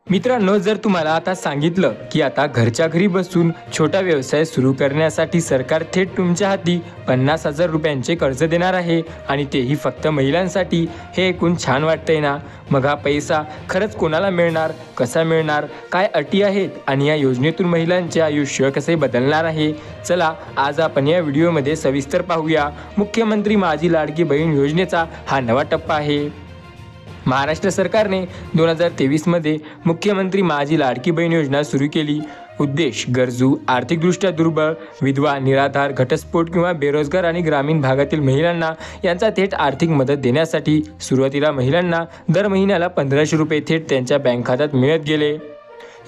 मित्रांनो, जर तुम्हाला आता सांगितलं की आता घरच्या घरी बसून छोटा व्यवसाय सुरू करण्यासाठी सरकार थेट तुमच्या हाती 50,000 रुपयांचे कर्ज देणार आहे आणि तेही फक्त महिलांसाठी, हे ऐकून छान वाटतंय ना? मग हा पैसा खरंच कोणाला मिळणार, कसा मिळणार, काय अटी आहेत आणि या योजनेतून महिलांचे आयुष्य कसे बदलणार आहे? चला आज आपण या व्हिडिओमध्ये सविस्तर पाहूया. मुख्यमंत्री माझी लाडकी बहीण योजनेचा हा नवा टप्पा आहे. महाराष्ट्र सरकारने 2023 मुख्यमंत्री माझी लाडकी बहीण योजना सुरू केली. उद्देश गरजू, आर्थिकदृष्ट्या दुर्बल, विधवा, निराधार, घटस्फोट किंवा बेरोजगार आणि ग्रामीण भागातील महिलांना यांचा थेट आर्थिक मदत देण्यासाठी. सुरुवातीला महिलांना दर महिन्याला 1,500 रुपये थेट त्यांच्या बँक खात्यात मिळत गेले.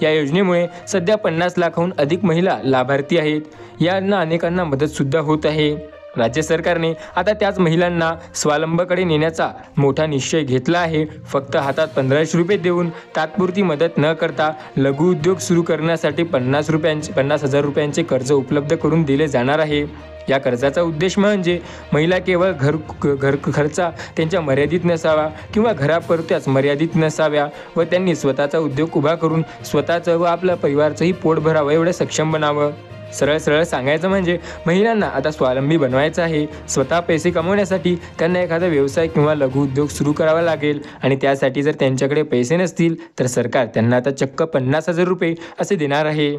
या योजनेमुळे सध्या 50 लाखाहून अधिक महिला लाभार्थी आहेत. यांना अनेकांना मदतसुद्धा होत आहे. राज्य सरकारने आता त्याच महिलांना स्वावलंबीकडे नेण्याचा मोठा निश्चय घेतला आहे. फक्त हातात 1,500 रुपये देऊन तात्पुरती मदत न करता लघु उद्योग सुरू करण्यासाठी 50,000 रुपयांचे कर्ज उपलब्ध करून दिले जाणार आहे. या कर्जाचा उद्देश म्हणजे महिला केवळ घर खर्चा त्यांच्या मर्यादित नसावा किंवा घरापुरत्याच मर्यादित नसाव्या व त्यांनी स्वतःचा उद्योग उभा करून स्वतःचं व आपल्या परिवाराचंही पोट भरावं एवढं सक्षम बनावं. सरळ सांगायचं म्हणजे महिलांना आता स्वावलंबी बनवायचं आहे. स्वतः पैसे कमवण्यासाठी त्यांना एखादा व्यवसाय किंवा लघु उद्योग सुरू करावा लागेल आणि त्यासाठी जर त्यांच्याकडे पैसे नसतील तर सरकार त्यांना आता चक्क 50,000 रुपये असे देणार आहे.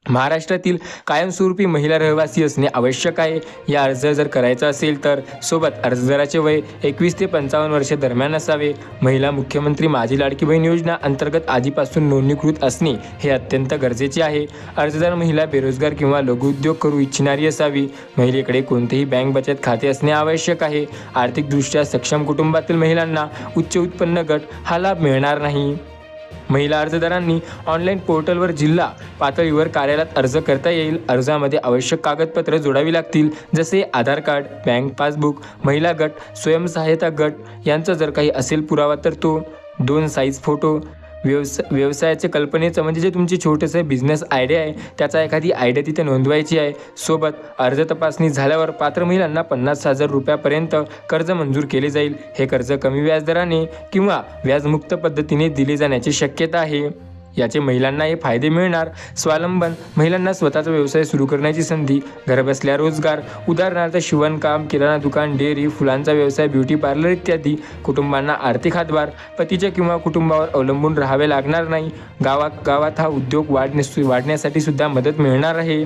महाराष्ट्रातील कायमस्वरूपी महिला रहिवासी असणे आवश्यक आहे. या अर्ज जर करायचा असेल तर सोबत अर्जदाराचे वय 21 ते 55 वर्षे दरम्यान असावे. महिला मुख्यमंत्री माझी लाडकी बहीण योजना अंतर्गत आधीपासून नोंदणीकृत असणे हे अत्यंत गरजेचे आहे. अर्जदार महिला बेरोजगार किंवा लघुउद्योग करू इच्छिणारी असावी. महिलेकडे कोणतेही बँक बचत खाते असणे आवश्यक आहे. आर्थिकदृष्ट्या सक्षम कुटुंबातील महिलांना उच्च उत्पन्न गट हा लाभ मिळणार नाही. महिला अर्जदारांनी ऑनलाईन पोर्टलवर जिल्हा पातळीवर कार्यालयात अर्ज करता येईल. अर्जामध्ये आवश्यक कागदपत्रे जोडावी लागतील, जसे आधार कार्ड, बँक पासबुक, महिला गट, स्वयंसहायता गट यांचा जर काही असेल पुरावा तर तो, 2 साईज फोटो, व्यवसायाचे कल्पनेचं म्हणजे जे तुमची छोटेसे बिझनेस आयडिया आहे त्याचा एखादी आयडिया तिथे नोंदवायची आहे. सोबत अर्ज तपासणी झाल्यावर पात्र महिलांना 50,000 रुपयापर्यंत कर्ज मंजूर केले जाईल. हे कर्ज कमी व्याजदराने किंवा व्याजमुक्त पद्धतीने दिले जाण्याची शक्यता आहे. याचे महिलांना हे फायदे मिळणार. स्वावलंबन महिलांना स्वतःचा व्यवसाय सुरू करण्याची संधी, घरबसल्या रोजगार, उदाहरणार्थ शिवणकाम, किराणा दुकान, डेअरी, फुलांचा व्यवसाय, ब्युटी पार्लर इत्यादी. कुटुंबांना आर्थिक हातभार, पतीच्या किंवा कुटुंबावर अवलंबून राहावे लागणार नाही. गावात हा उद्योग वाढण्यासाठी सुद्धा मदत मिळणार आहे.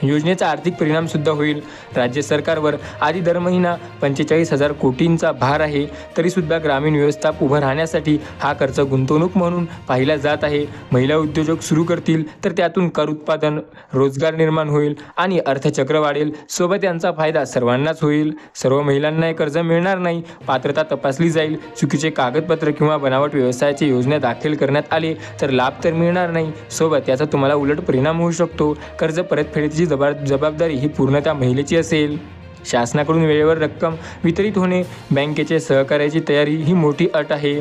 योजनेचा आर्थिक परिणाम सुद्धा होईल. राज्य सरकारवर आधी दर महिना 45,000 कोटींचा भार आहे. तरीसुद्धा ग्रामीण व्यवस्था उभं राहण्यासाठी हा खर्च गुंतवणूक म्हणून पाहिला जात आहे. महिला उद्योजक सुरू करतील तर त्यातून कर उत्पादन, रोजगार निर्माण होईल आणि अर्थचक्र वाढेल. सोबत यांचा फायदा सर्वांनाच होईल. सर्व महिलांना हे कर्ज मिळणार नाही. पात्रता तपासली जाईल. चुकीचे कागदपत्र किंवा बनावट व्यवसायाची योजना दाखल करण्यात आले तर लाभ तर मिळणार नाही. सोबत याचा तुम्हाला उलट परिणाम होऊ शकतो. कर्ज परतफेडीची जबाबदारी ही पूर्णतः महिलेची असेल. शासनाकडून वेळेवर रक्कम वितरित होणे, बँकेचे सहकार्याची तयारी ही मोठी अट आहे.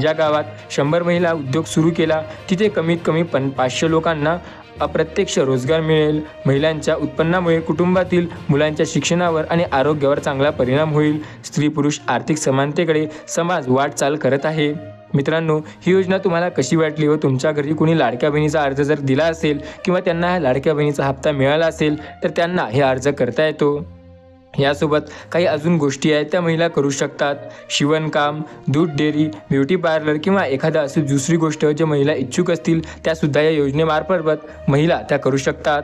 ज्या गावात 100 महिला उद्योग सुरू केला तिथे कमीत कमी 500 लोकांना अप्रत्यक्ष रोजगार मिळेल. महिलांच्या उत्पन्नामुळे कुटुंबातील मुलांच्या शिक्षणावर आणि आरोग्यावर चांगला परिणाम होईल. स्त्री पुरुष आर्थिक समानतेकडे समाज वाटचाल करत आहे. मित्रांनो, ही योजना तुम्हाला कशी वाटली व तुमच्या घरी कोणी लाडक्या बहिणीचा अर्ज जर दिला असेल किंवा त्यांना लाडक्या बहिणीचा हप्ता मिळाला असेल तर त्यांना हे अर्ज करता येतो. यासोबत काही अजून गोष्टी आहेत त्या महिला करू शकतात. शिवणकाम, दूध डेअरी, ब्युटी पार्लर किंवा एखादा अशी दुसरी गोष्ट जे महिला इच्छुक असतील त्यासुद्धा या योजनेमार्फत महिला त्या करू शकतात.